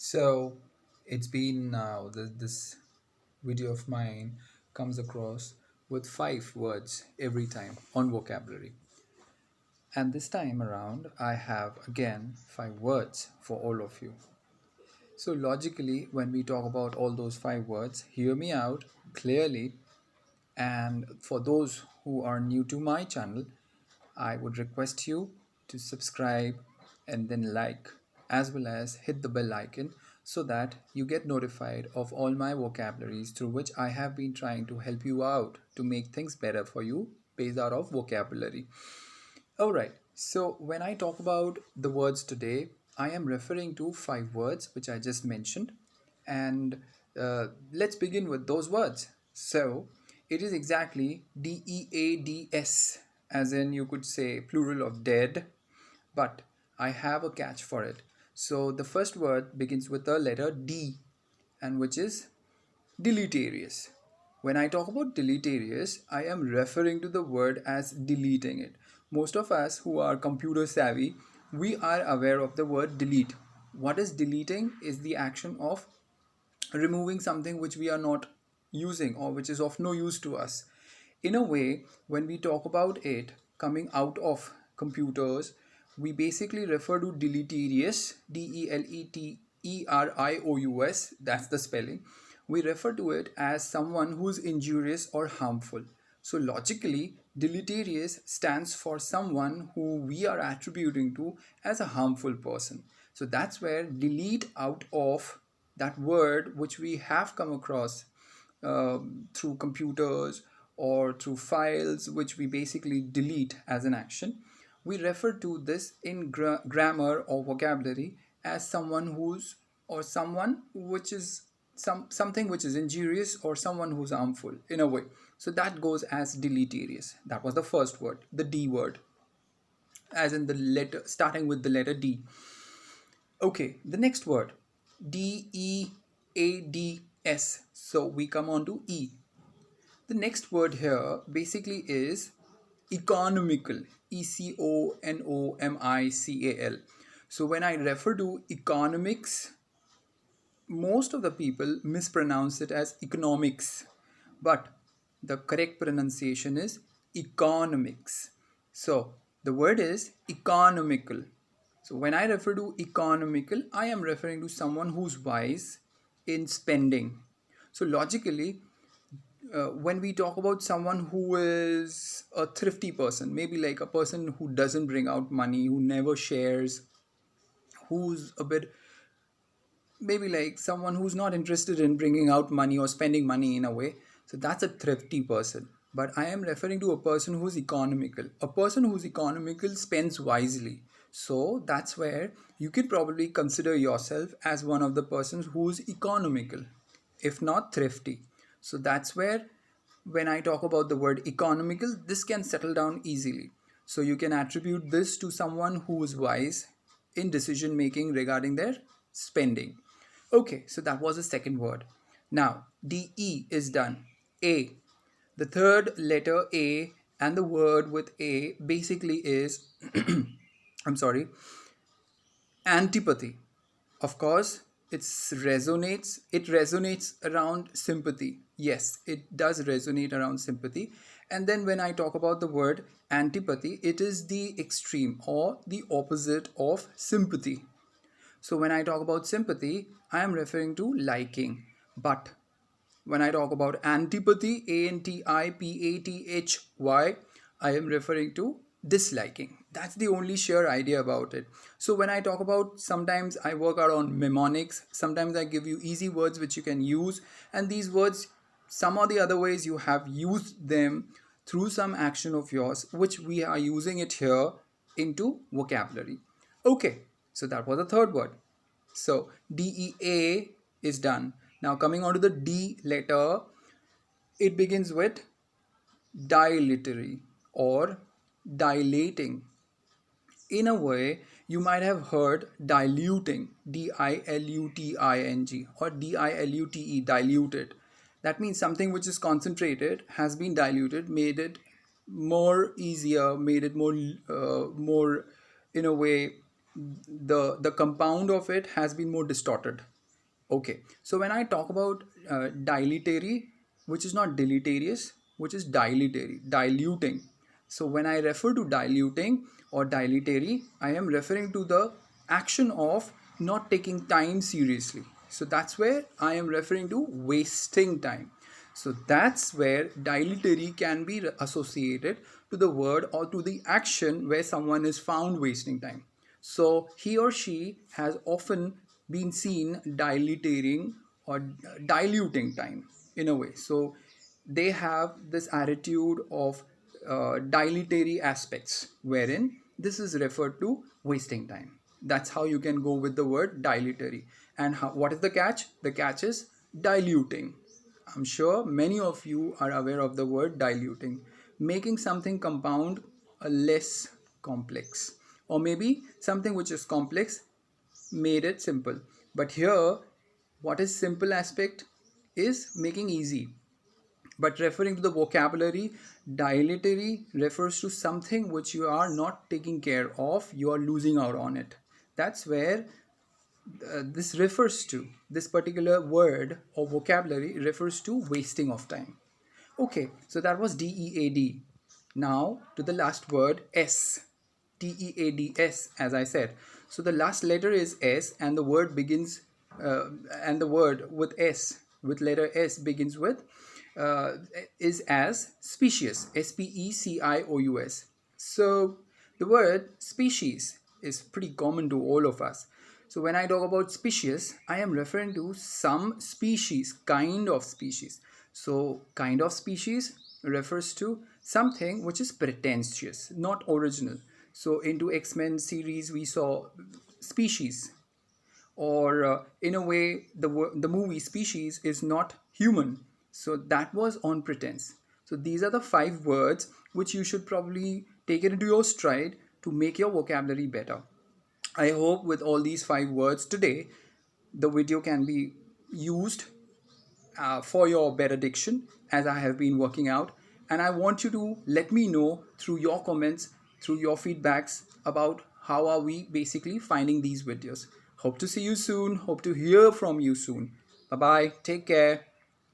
So it's been now this video of mine comes across with 5 words every time on vocabulary. And this time around, I have again 5 words for all of you. So logically, when we talk about all those 5 words, hear me out clearly. And for those who are new to my channel, I would request you to subscribe and then like, as well as hit the bell icon so that you get notified of all my vocabularies through which I have been trying to help you out to make things better for you based out of vocabulary. Alright, so when I talk about the words today, I am referring to 5 words which I just mentioned, and let's begin with those words. So it is exactly DEADS, as in you could say plural of dead, but I have a catch for it. So the first word begins with the letter D, and which is deleterious. When I talk about deleterious, I am referring to the word as deleting it. Most of us who are computer savvy, we are aware of the word delete. What is deleting is the action of removing something which we are not using or which is of no use to us. In a way, when we talk about it coming out of computers, we basically refer to deleterious, DELETERIOUS, that's the spelling. We refer to it as someone who's injurious or harmful. So logically, deleterious stands for someone who we are attributing to as a harmful person. So that's where delete out of that word which we have come across through computers or through files which we basically delete as an action. We refer to this in grammar or vocabulary as someone who's or someone which is something which is injurious or someone who's harmful in a way. So that goes as deleterious. That was the first word, the D word, as in the letter starting with the letter D. Okay, the next word, DEADS. So we come on to E. The next word here basically is economical, ECONOMICAL. So when I refer to economics, most of the people mispronounce it as economics, but the correct pronunciation is economics. So the word is economical. So when I refer to economical, I am referring to someone who's wise in spending. So logically, when we talk about someone who is a thrifty person, maybe like a person who doesn't bring out money, who never shares, who's a bit maybe like someone who's not interested in bringing out money or spending money in a way, so that's a thrifty person. But I am referring to a person who's economical. A person who's economical spends wisely. So that's where you could probably consider yourself as one of the persons who's economical, if not thrifty. So that's where when I talk about the word economical, this can settle down easily. So you can attribute this to someone who is wise in decision making regarding their spending. Okay, so that was the second word. Now, DE is done. A. The third letter A and the word with A basically is, I'm sorry, antipathy. Of course, it resonates around sympathy. Yes, it does resonate around sympathy. And then when I talk about the word antipathy, it is the extreme or the opposite of sympathy. So when I talk about sympathy, I am referring to liking. But when I talk about antipathy, ANTIPATHY, I am referring to disliking. That's the only sheer idea about it. So when I talk about, sometimes I work out on mnemonics, sometimes I give you easy words which you can use, and these words, some or the other ways you have used them through some action of yours, which we are using it here into vocabulary. Okay, so that was the third word. So DEA is done. Now coming on to the D letter, it begins with dilatory or dilating. In a way, you might have heard diluting, DILUTING, or DILUTE, diluted. That means something which is concentrated has been diluted, made it more easier, made it more in a way the compound of it has been more distorted. Okay, so when I talk about dilatory, which is not deleterious, which is dilatory, diluting. So when I refer to diluting or dilatory, I am referring to the action of not taking time seriously. So that's where I am referring to wasting time. So that's where dilatory can be associated to the word or to the action where someone is found wasting time. So he or she has often been seen dilating or diluting time in a way. So they have this attitude of dilatory aspects, wherein this is referred to wasting time. That's how you can go with the word dilatory. And what is the catch? The catch is diluting. I'm sure many of you are aware of the word diluting, making something compound a less complex, or maybe something which is complex made it simple. But here, what is simple aspect is making easy. But referring to the vocabulary, dilatory refers to something which you are not taking care of, you are losing out on it. That's where this refers to, this particular word or vocabulary refers to wasting of time. Okay, so that was DEAD. Now to the last word, S. DEADS, as I said. So the last letter is S, and the word begins, and the word with S, with letter S begins with, uh, is as species. SPECIOUS. So the word species is pretty common to all of us. So when I talk about species, I am referring to some species, kind of species. So kind of species refers to something which is pretentious, not original. So into X-Men series we saw species, or in a way the movie Species is not human, so that was on pretense. So these are the 5 words which you should probably take it into your stride to make your vocabulary better. I hope with all these 5 words today the video can be used for your better diction, as I have been working out. And I want you to let me know through your comments, through your feedbacks about how are we basically finding these videos. Hope to see you soon. Hope to hear from you soon. Bye bye. Take care.